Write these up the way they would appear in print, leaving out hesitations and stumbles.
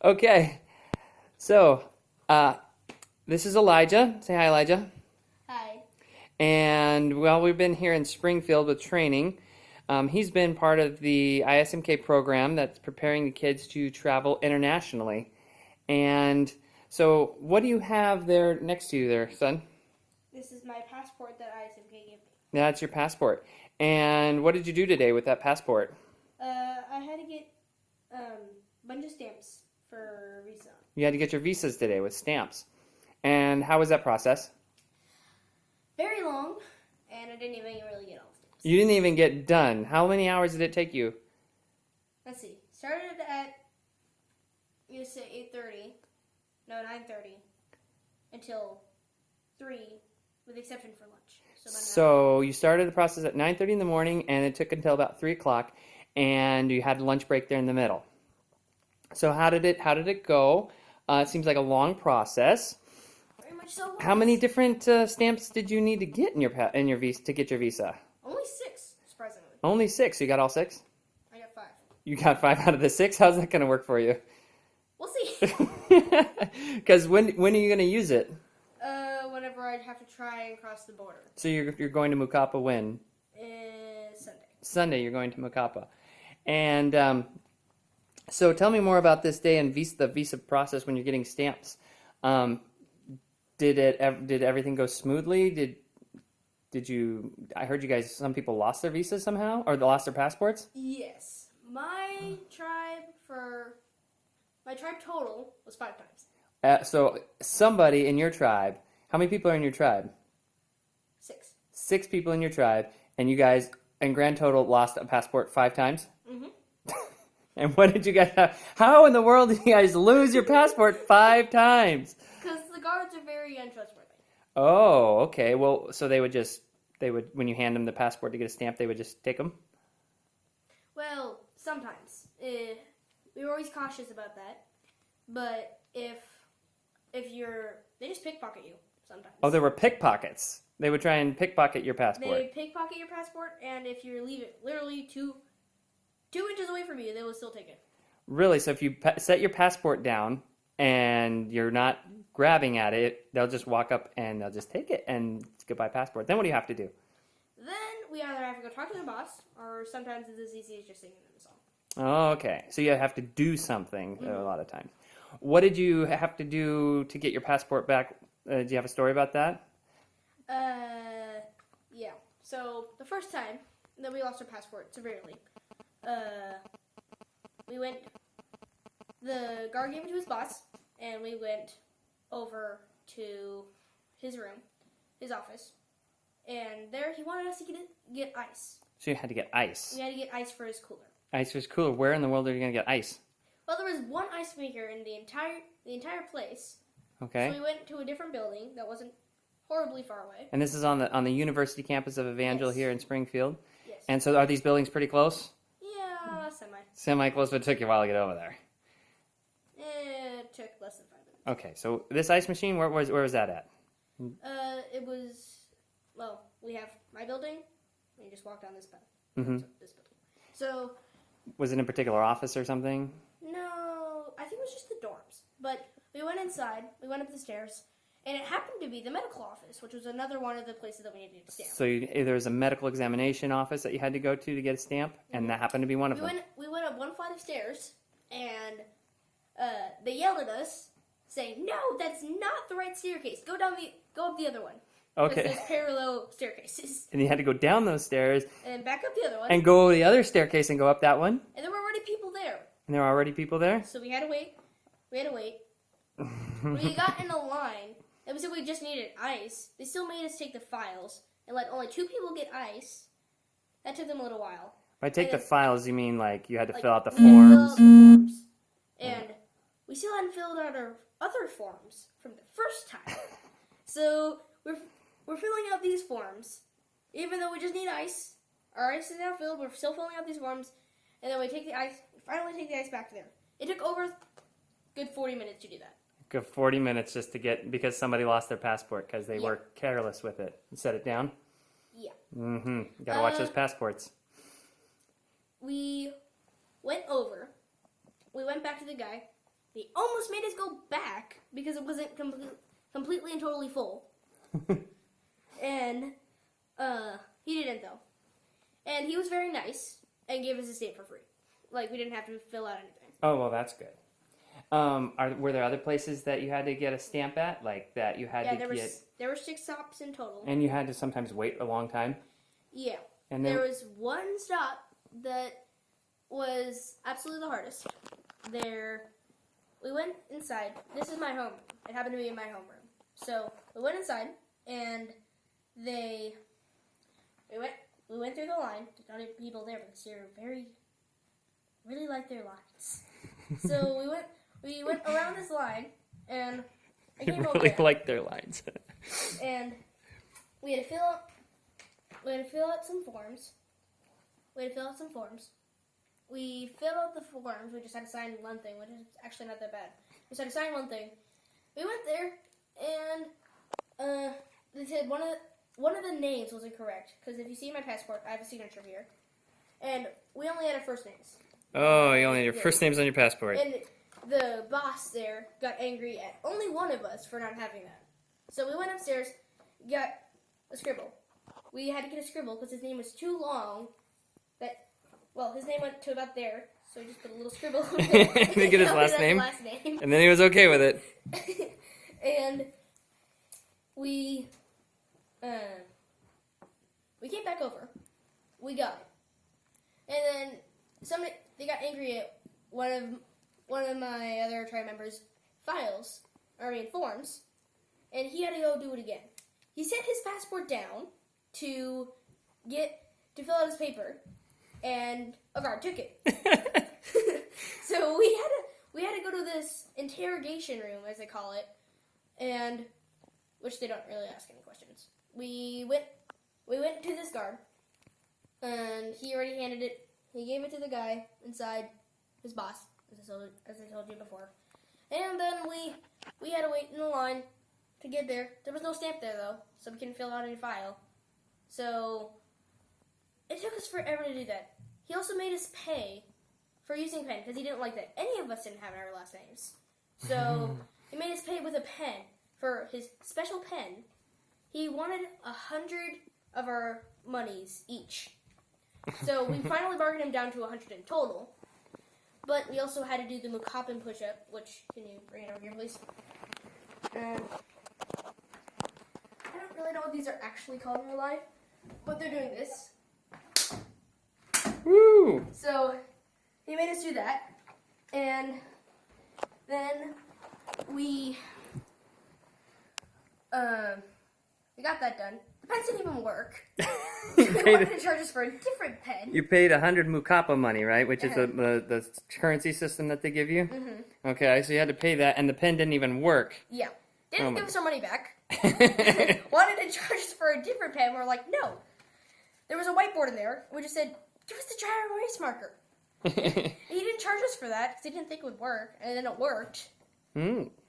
Okay, so this is Elijah. Say hi, Elijah. Hi. And well, we've been here in Springfield with training. He's been part of the ISMK program that's preparing the kids to travel internationally. And so, what do you have there next to you there, son? This is my passport that ISMK gave me. That's your passport. And what did you do today with that passport? I had to get a bunch of stamps for visa. You had to get your visas today with stamps. And how was that process? Very long, and I didn't even really get all the stamps. You didn't even get done. How many hours did it take you? Let's see. Started at, you say 8:30. No, 9:30. Until 3, with the exception for lunch. So, about an hour. So you started the process at 9:30 in the morning, and it took until about 3 o'clock, and you had a lunch break there in the middle. So how did it go? It seems like a long process. Very much so. How many different stamps did you need to get in your visa to get your visa? Only 6, surprisingly. Only 6. You got all 6? I got 5. You got 5 out of the 6. How's that going to work for you? We'll see. Because when are you going to use it? Whenever I'd have to try and cross the border. So you're going to Mukapa when? Sunday. Sunday you're going to Mukapa. And so tell me more about this day and the visa process when you're getting stamps. Did everything go smoothly? Did you? I heard you guys. Some people lost their visas somehow, or they lost their passports. Yes, my tribe total was 5 times. So somebody in your tribe. How many people are in your tribe? 6. 6 people in your tribe, and you guys, in grand total, lost a passport 5 times. Mm-hmm. And what did you guys have? How in the world did you guys lose your passport 5 times? Because the guards are very untrustworthy. Oh, okay. Well, so they would when you hand them the passport to get a stamp, they would just take them? Well, sometimes. We were always cautious about that. But if they just pickpocket you sometimes. Oh, there were pickpockets. They would try and pickpocket your They passport. would pickpocket your passport, and if you leave it literally 2 inches away from you, they will still take it. Really? So if you set your passport down and you're not grabbing at it, they'll just walk up and they'll just take it and it's goodbye passport. Then what do you have to do? Then we either have to go talk to the boss, or sometimes it's as easy as just singing them a song. Oh, okay. So you have to do something a lot of times. What did you have to do to get your passport back? Do you have a story about that? Yeah. So the first time that we lost our passport severely, the guard gave it to his boss, and we went over to his room, his office, and there he wanted us to get ice. So you had to get ice. We had to get ice for his cooler. Ice was cooler. Where in the world are you going to get ice? Well, there was one ice maker in the entire place. Okay. So we went to a different building that wasn't horribly far away. And this is on the university campus of Evangel Yes. here in Springfield. Yes. And so are these buildings pretty close? Yeah, semi. Semi-close, but it took you a while to get over there. It took less than 5 minutes. Okay, so this ice machine, where was that at? It was, well, we have my building, and you just walk down this path. Mm-hmm. So, this building. So, Was it in a particular office or something? no, I think it was just the dorms. But we went inside, we went up the stairs, and it happened to be the medical office, which was another one of the places that we needed to stamp. So there was a medical examination office that you had to go to get a stamp, and that happened to be one of them. We went up one flight of stairs, and they yelled at us, saying, "No, that's not the right staircase. Go up the other one." Okay. Because there's parallel staircases. And you had to go down those stairs And then back up the other one. and go the other staircase and go up that one. And there were already people there. And there were already people there? So we had to wait. We got in a line. It was if we just needed ice. They still made us take the files and let only 2 people get ice. That took them a little while. By take the And- files, you mean like you had to fill out the we had to fill forms? out the forms. And we still hadn't filled out our other forms from the first time. So we're filling out these forms, even though we just need ice. Our ice is now filled. We're still filling out these forms, and then we finally take the ice back there. It took over a good 40 minutes to do that. Go 40 minutes just to get, because somebody lost their passport because they Yeah. were careless with it. Set it down? Yeah. Mm-hmm. You gotta watch those passports. We went over. We went back to the guy, They almost made us go back because it wasn't completely and totally full. And he didn't though. And he was very nice and gave us a stamp for free. Like we didn't have to fill out anything. Oh, well, that's good. Were there other places that you had to get a stamp at, like that you had to get? There were 6 stops in total. And you had to sometimes wait a long time. Yeah. And then, there was one stop that was absolutely the hardest. We went inside. This is my home. It happened to be in my homeroom. So we went inside, and we went through the line. There's not even people there, but they're really like their lines. So we went around this line, and I they came really over, like their lines. and we had to fill out some forms. We filled out the forms. We just had to sign one thing, which is actually not that bad. We just had to sign one thing. We went there, and they said one of the names was incorrect. Because if you see my passport, I have a signature here. And we only had our first names. Oh, you only had your first names on your passport. And the boss there got angry at only one of us for not having that. So we went upstairs, got a scribble. We had to get a scribble because his name was too long. His name went to about there, so we just put a little scribble. To get his last name? And then he was okay with it. And we came back over. We got it. And then they got angry at one of my other tribe members' forms, and he had to go do it again. He set his passport down to fill out his paper, and a guard took it. So we had to go to this interrogation room, as they call it, and which they don't really ask any questions. We went to this guard, and he already handed it. He gave it to the guy inside, his boss, as I told you before. And then we had to wait in the line to get there. There was no stamp there though, so we couldn't fill out any file. So it took us forever to do that. He also made us pay for using pen because he didn't like that any of us didn't have our last names. So he made us pay with a pen for his special pen. He wanted 100 of our monies each. So we finally bargained him down to 100 in total. But we also had to do the Mukapin push-up, which, can you bring it over here, please? I don't really know what these are actually called in real life, but they're doing this. Woo! So he made us do that, and then we got that done. The pen didn't even work. They wanted to charge us for a different pen. You paid 100 Mukapa money, right? Which is the currency system that they give you? Mm-hmm. Okay, so you had to pay that, and the pen didn't even work. Yeah. Didn't give us our money back. Wanted to charge us for a different pen. We're like, no. There was a whiteboard in there. We just said, give us the dry erase marker. He didn't charge us for that because he didn't think it would work, and then it worked.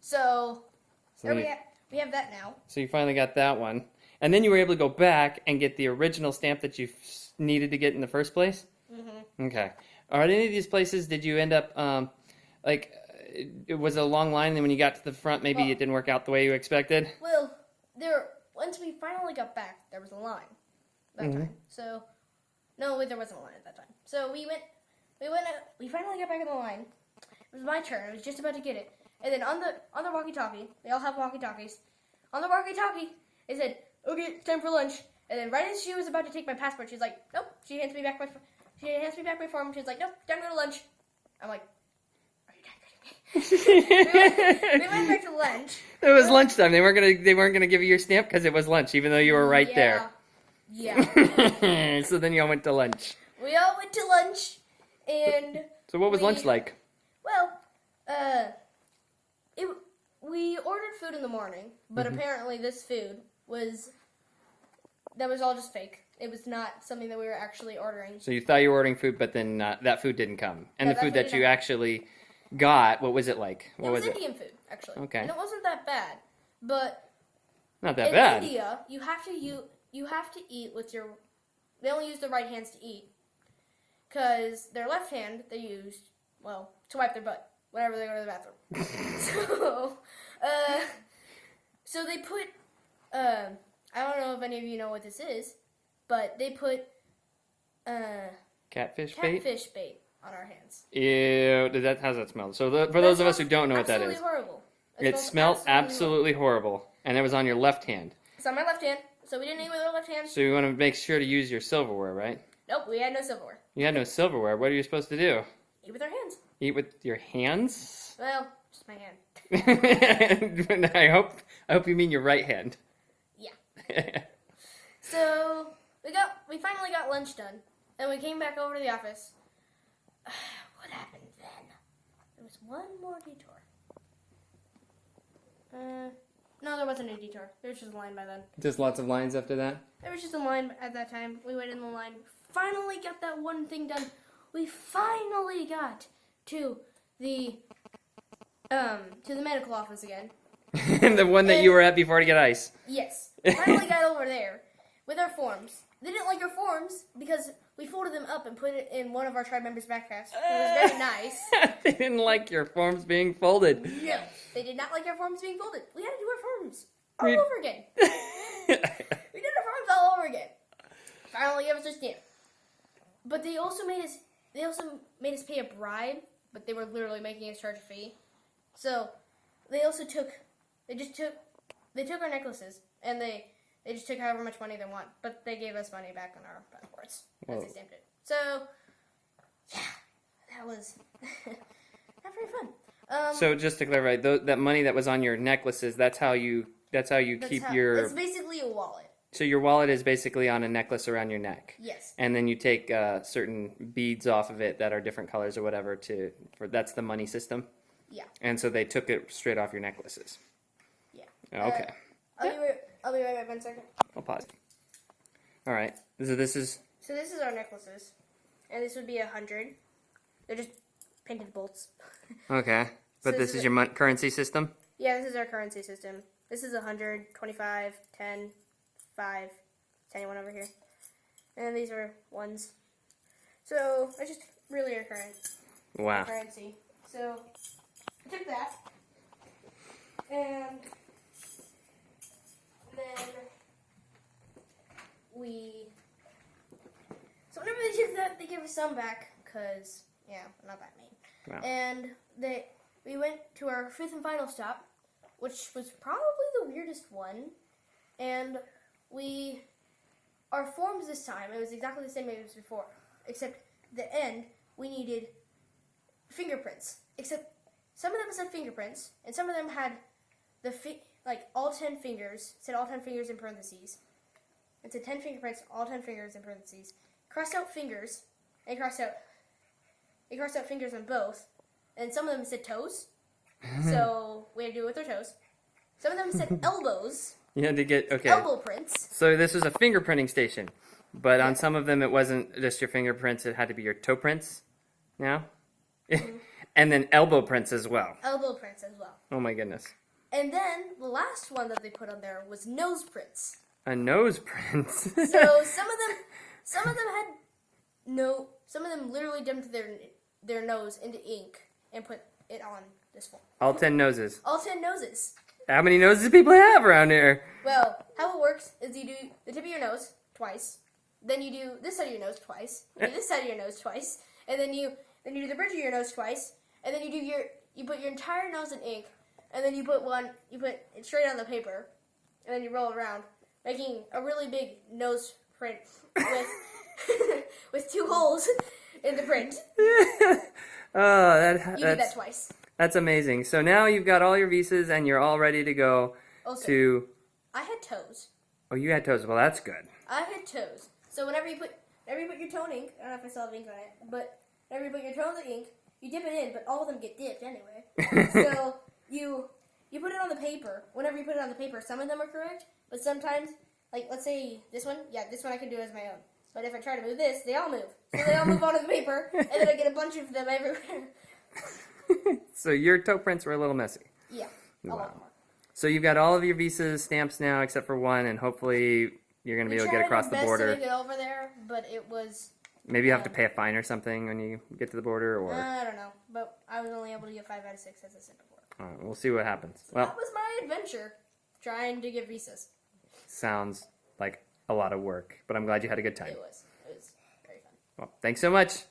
So we have that now. So you finally got that one. And then you were able to go back and get the original stamp that you needed to get in the first place? Mm-hmm. Okay. Are any of these places, did you end up, it was a long line, and then when you got to the front, maybe it didn't work out the way you expected? Well, once we finally got back, there was a line that time. So, no, wait, there wasn't a line at that time. So we finally got back in the line. It was my turn. I was just about to get it. And then on the walkie-talkie, they all have walkie-talkies. On the walkie-talkie, it said, okay, it's time for lunch. And then right as she was about to take my passport, she's like, nope. She hands me back my form. She's like, nope, time to go to lunch. I'm like, are you done kidding me? we went back to lunch. It was lunchtime. They weren't gonna give you your stamp because it was lunch, even though you were right there. Yeah. So then you all went to lunch. We all went to lunch, and so what was lunch like? Well, we ordered food in the morning, but apparently this food was all just fake. It was not something that we were actually ordering. So you thought you were ordering food, but then that food didn't come. And the food that you actually got, what was it like? It was Indian food, actually. Okay. And it wasn't that bad, but not that bad. In India, you have to eat with your. They only use their right hands to eat, because their left hand they used to wipe their butt. whenever they go to the bathroom. So they put, I don't know if any of you know what this is, but they put Catfish bait? catfish bait on our hands. Ew, how's that smell? So for those of us who don't know what that is. Absolutely horrible. It smelled absolutely horrible. And it was on your left hand. It's on my left hand, so we didn't eat with our left hand. So you want to make sure to use your silverware, right? Nope, we had no silverware. You had no silverware. What are you supposed to do? Eat with our hands. Eat with your hands? Well, just my hand. I hope you mean your right hand. Yeah. So we finally got lunch done, and we came back over to the office. What happened then? There was one more detour. No, there wasn't a detour. There was just a line by then. Just lots of lines after that? There was just a line at that time. We waited in the line. Finally got that one thing done. We finally got to the medical office again. The one that you were at before to get ice. Yes. Finally got over there with our forms. They didn't like our forms because we folded them up and put it in one of our tribe members' backpacks. It was very nice. They didn't like your forms being folded. No, they did not like our forms being folded. We had to do our forms all over again. We did our forms all over again. Finally gave us a stamp. But they also made us pay a bribe, but they were literally making us charge a fee. So they took our necklaces and they just took however much money they want, but they gave us money back on our passports as they stamped it. So yeah, that was not very fun. So just to clarify, that money that was on your necklaces, that's how you keep your. It's basically a wallet. So your wallet is basically on a necklace around your neck. Yes. And then you take certain beads off of it that are different colors or whatever that's the money system. Yeah. And so they took it straight off your necklaces. Yeah. Okay. I'll be right back 1 second. I'll pause. All right. So this is. So this is our necklaces, and this would be 100. They're just painted bolts. Okay. But So this is your currency system? Yeah, this is our currency system. This is 100, 25, 10, 5, 21 over here. And these are ones. So it's just really our Wow. currency. So I took that, and then so whenever they took that, they gave us some back, because, yeah, we're not that mean. Wow. And we went to our fifth and final stop, which was probably the weirdest one. And our forms this time, it was exactly the same as before, except the end, we needed fingerprints. Except some of them said fingerprints, and some of them had all 10 fingers, said all 10 fingers in parentheses. It said 10 fingerprints, all 10 fingers in parentheses. Crossed out fingers, and crossed out fingers on both. And some of them said toes, so we had to do it with our toes. Some of them said elbows. You had to get, okay. Elbow prints. So this was a fingerprinting station. But on some of them, it wasn't just your fingerprints, it had to be your toe prints. Now? And then elbow prints as well. Elbow prints as well. Oh my goodness. And then the last one that they put on there was nose prints. A nose print. So some of them had some of them literally dumped their nose into ink and put it on this form. All 10 noses. All 10 noses. How many noses do people have around here? Well, how it works is you do the tip of your nose twice, then you do this side of your nose twice, you do this side of your nose twice, and then you do the bridge of your nose twice, and then you put your entire nose in ink, and then you put it straight on the paper, and then you roll it around, making a really big nose print with with 2 holes in the print. Oh, You did that twice. That's amazing. So now you've got all your visas and you're all ready to go Also, to. I had toes. Oh, you had toes. Well, that's good. I had toes. So whenever you put your toe in ink, I don't know if I still have ink on it, but whenever you put your toe in the ink, you dip it in, but all of them get dipped anyway. So you put it on the paper. Whenever you put it on the paper, some of them are correct, but sometimes, like let's say this one I can do as my own. But if I try to move this, they all move. So they all move onto the paper, and then I get a bunch of them everywhere. So your toe prints were a little messy. Yeah, a lot more. So you've got all of your visa stamps now, except for one, and hopefully you're going to be able to get across the We tried our border. best to make it over there, but it was Maybe you have to pay a fine or something when you get to the border, or I don't know, but I was only able to get 5 out of 6, as I said before. we'll see what happens. So Well, that was my adventure, trying to get visas. sounds like a lot of work, but I'm glad you had a good time. It was very fun. Well, thanks so much.